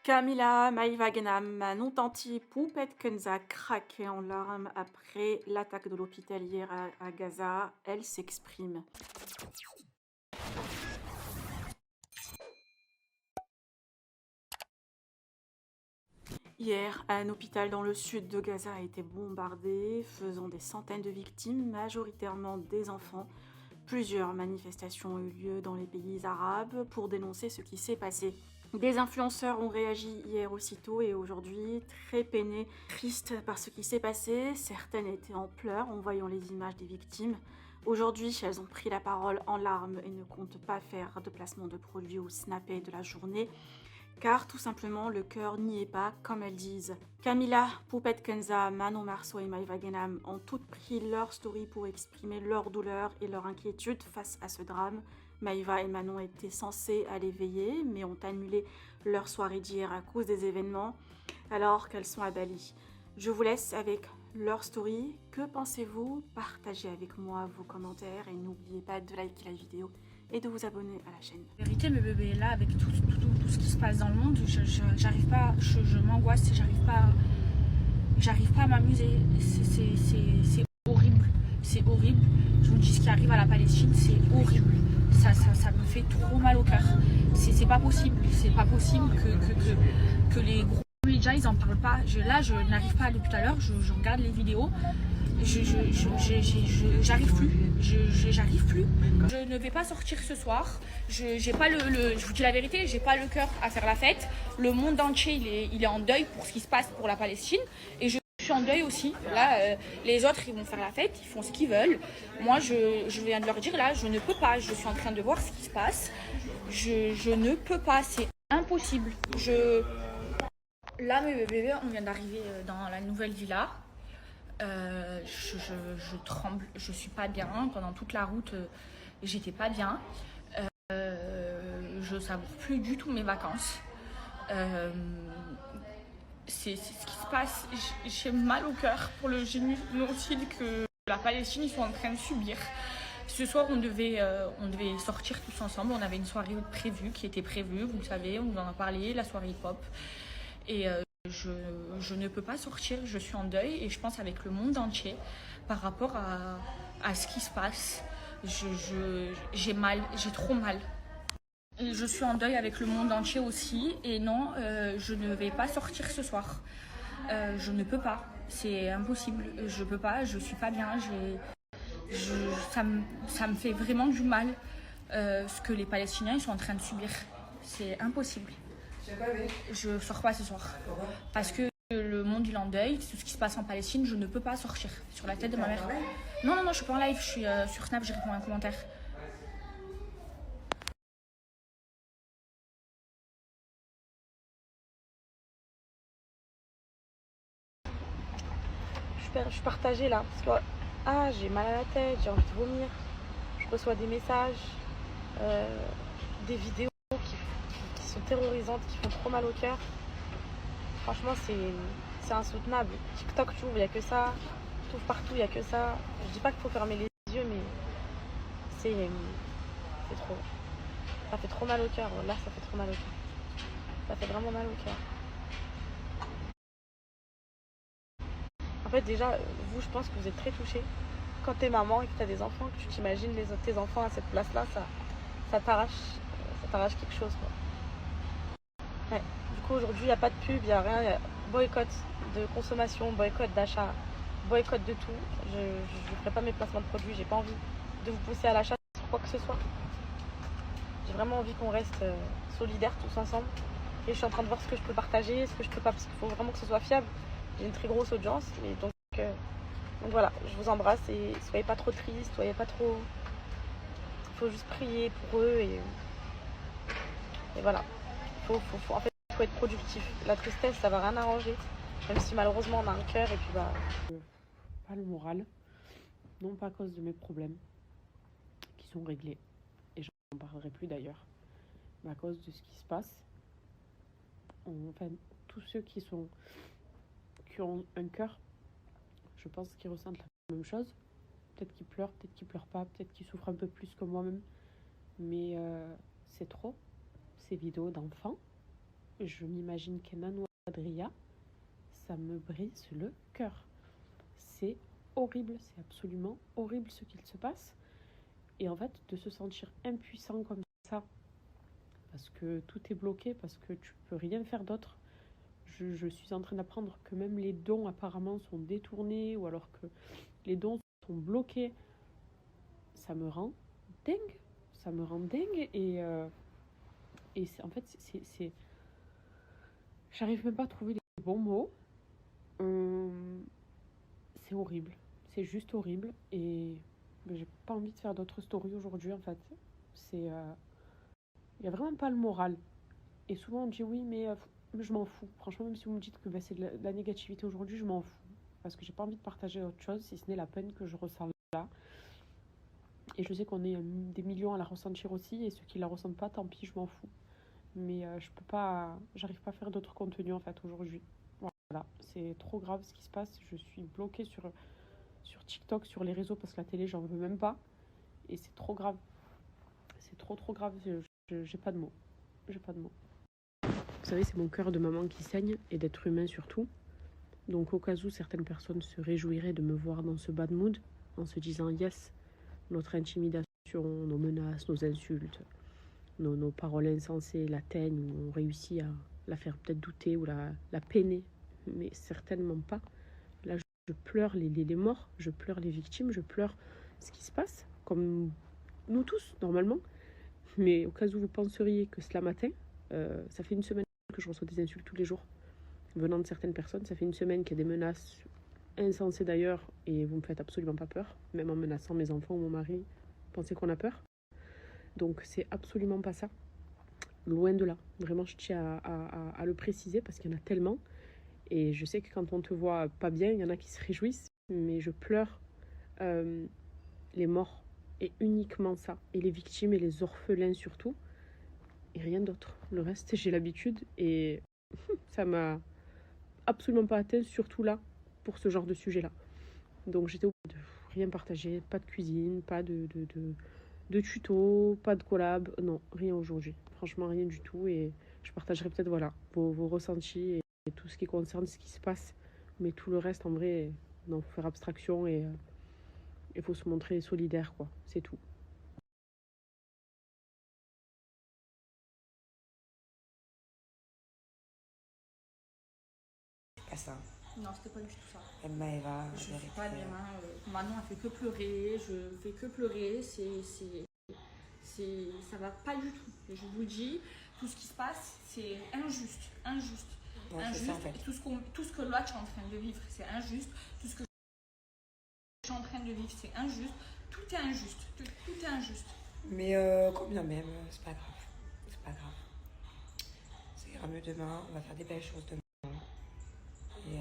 Camilla Maïva-Genam, Manon Tanti, Poupette Kenza craqué en larmes après l'attaque de l'hôpital hier à Gaza. Elle s'exprime. Hier, un hôpital dans le sud de Gaza a été bombardé, faisant des centaines de victimes, majoritairement des enfants. Plusieurs manifestations ont eu lieu dans les pays arabes pour dénoncer ce qui s'est passé. Des influenceurs ont réagi hier aussitôt et aujourd'hui, très peinés, tristes par ce qui s'est passé. Certaines étaient en pleurs en voyant les images des victimes. Aujourd'hui, elles ont pris la parole en larmes et ne comptent pas faire de placement de produits ou snapper de la journée, car tout simplement le cœur n'y est pas, comme elles disent. Camilla, Poupette Kenza, Manon Marceau et Maïva Genam ont toutes pris leur story pour exprimer leur douleur et leur inquiétude face à ce drame. Maïva et Manon étaient censées aller veiller, mais ont annulé leur soirée d'hier à cause des événements, alors qu'elles sont à Bali. Je vous laisse avec leur story. Que pensez-vous? Partagez avec moi vos commentaires et n'oubliez pas de liker la vidéo et de vous abonner à la chaîne. En vérité, mes bébés, là, avec tout ce qui se passe dans le monde, j'arrive pas, je m'angoisse et j'arrive pas à m'amuser. C'est horrible, c'est horrible. Je vous dis, ce qui arrive à la Palestine, c'est horrible. Ça me fait trop mal au cœur. C'est pas possible que les gros médias, ils en parlent pas. Là, je n'arrive pas, depuis tout à l'heure, je regarde les vidéos. J'arrive plus. J'arrive plus. Je ne vais pas sortir ce soir. Je vous dis la vérité, j'ai pas le cœur à faire la fête. Le monde entier, il est en deuil pour ce qui se passe pour la Palestine. Et je suis en deuil aussi. Là, les autres, ils vont faire la fête, ils font ce qu'ils veulent. Moi, je viens de leur dire, là, je ne peux pas. Je suis en train de voir ce qui se passe. Je ne peux pas. C'est impossible. Là, mes bébés, on vient d'arriver dans la nouvelle villa. Je tremble, je suis pas bien. Pendant toute la route, j'étais pas bien. Je savoure plus du tout mes vacances. C'est ce qui se passe. J'ai mal au cœur pour le génocide que la Palestine ils sont en train de subir. Ce soir, on devait sortir tous ensemble. On avait une soirée prévue qui était prévue, vous le savez, on nous en a parlé, la soirée hip-hop. Et je ne peux pas sortir, je suis en deuil et je pense avec le monde entier par rapport à ce qui se passe. J'ai mal, j'ai trop mal. Et je suis en deuil avec le monde entier aussi et non, je ne vais pas sortir ce soir. Je ne peux pas, c'est impossible, je peux pas, je suis pas bien, ça me fait vraiment du mal ce que les Palestiniens ils sont en train de subir. C'est impossible. Je sors pas ce soir parce que le monde il est en deuil, tout ce qui se passe en Palestine, je ne peux pas sortir sur la tête de ma mère. Non, je suis pas en live, je suis sur Snap, je réponds à un commentaire. Je suis partagée là parce que j'ai mal à la tête, j'ai envie de vomir, je reçois des messages, des vidéos qui sont terrorisantes, qui font trop mal au cœur. Franchement, c'est insoutenable. TikTok, tu ouvres, il n'y a que ça. Tu ouvres partout, il n'y a que ça. Je dis pas qu'il faut fermer les yeux, mais c'est trop. Ça fait trop mal au cœur. Là, ça fait trop mal au cœur. Ça fait vraiment mal au cœur. En fait, déjà, vous, je pense que vous êtes très touchés. Quand t'es maman et que t'as des enfants, que tu t'imagines tes enfants à cette place-là, ça t'arrache quelque chose, quoi. Ouais. Du coup, aujourd'hui, il n'y a pas de pub, il n'y a rien. Y a boycott de consommation, boycott d'achat, boycott de tout. Je ne ferai pas mes placements de produits, j'ai pas envie de vous pousser à l'achat sur quoi que ce soit. J'ai vraiment envie qu'on reste solidaires tous ensemble. Et je suis en train de voir ce que je peux partager, ce que je peux pas, parce qu'il faut vraiment que ce soit fiable. J'ai une très grosse audience, mais donc voilà, je vous embrasse et soyez pas trop tristes, soyez pas trop. Il faut juste prier pour eux et voilà. En fait, il faut être productif. La tristesse, ça va rien arranger. Même si malheureusement on a un cœur et puis pas le moral, non pas à cause de mes problèmes qui sont réglés et j'en parlerai plus d'ailleurs, mais à cause de ce qui se passe. Enfin, tous ceux qui ont un cœur, je pense qu'ils ressentent la même chose. Peut-être qu'ils pleurent, peut-être qu'ils pleurent pas, peut-être qu'ils souffrent un peu plus que moi-même, mais c'est trop ces vidéos d'enfants je m'imagine Kenan ou Adria, ça me brise le cœur. C'est horrible, c'est absolument horrible ce qu'il se passe. Et en fait, de se sentir impuissant comme ça, parce que tout est bloqué, parce que tu peux rien faire d'autre. Je suis en train d'apprendre que même les dons apparemment sont détournés, ou alors que les dons sont bloqués. Ça me rend dingue. Ça me rend dingue. Et en fait, j'arrive même pas à trouver les bons mots. C'est horrible. C'est juste horrible. Et j'ai pas envie de faire d'autres stories aujourd'hui, en fait. Il y a vraiment pas le moral. Et souvent, on dit oui, mais je m'en fous. Franchement, même si vous me dites que c'est de la négativité aujourd'hui, je m'en fous. Parce que j'ai pas envie de partager autre chose, si ce n'est la peine que je ressens là. Et je sais qu'on est des millions à la ressentir aussi, et ceux qui la ressentent pas, tant pis, je m'en fous. Mais je peux pas, j'arrive pas à faire d'autres contenus en fait aujourd'hui. Voilà, c'est trop grave ce qui se passe. Je suis bloquée sur TikTok, sur les réseaux, parce que la télé, j'en veux même pas. Et c'est trop grave. C'est trop grave. J'ai pas de mots. J'ai pas de mots. Vous savez, c'est mon cœur de maman qui saigne, et d'être humain surtout. Donc au cas où certaines personnes se réjouiraient de me voir dans ce bad mood, en se disant yes, notre intimidation, nos menaces, nos insultes, nos paroles insensées l'atteignent, ou on réussit à la faire peut-être douter ou la peiner, mais certainement pas. Là, je pleure les morts, je pleure les victimes, je pleure ce qui se passe, comme nous tous, normalement. Mais au cas où vous penseriez que cela m'atteint, ça fait une semaine que je reçois des insultes tous les jours, venant de certaines personnes. Ça fait une semaine qu'il y a des menaces insensées d'ailleurs, et vous me faites absolument pas peur, même en menaçant mes enfants ou mon mari. Pensez qu'on a peur? Donc c'est absolument pas ça. Loin de là. Vraiment, je tiens à le préciser, parce qu'il y en a tellement. Et je sais que quand on te voit pas bien, il y en a qui se réjouissent. Mais je pleure les morts. Et uniquement ça. Et les victimes et les orphelins surtout. Et rien d'autre. Le reste, j'ai l'habitude. Et ça m'a absolument pas atteint, surtout là, pour ce genre de sujet-là. Donc j'étais obligée de rien partager. Pas de cuisine, pas de tuto, pas de collab, non, rien aujourd'hui. Franchement, rien du tout. Et je partagerai peut-être vos ressentis et tout ce qui concerne ce qui se passe. Mais tout le reste, en vrai, non, faut faire abstraction, et il faut se montrer solidaire, quoi. C'est tout. Pas ça. Non, c'était pas du tout ça. Maëva, Je suis pas bien. Manon, elle fait que pleurer. Je fais que pleurer. Ça va pas du tout. Et je vous le dis, tout ce qui se passe, c'est injuste. Ouais, injuste. ça, en fait. Tout ce que l'autre est en train de vivre, c'est injuste. Tout ce que je suis en train de vivre, c'est injuste. Tout est injuste. Tout est injuste. Mais combien même, c'est pas grave. C'est pas grave. Ça ira mieux demain. On va faire des belles choses demain. Et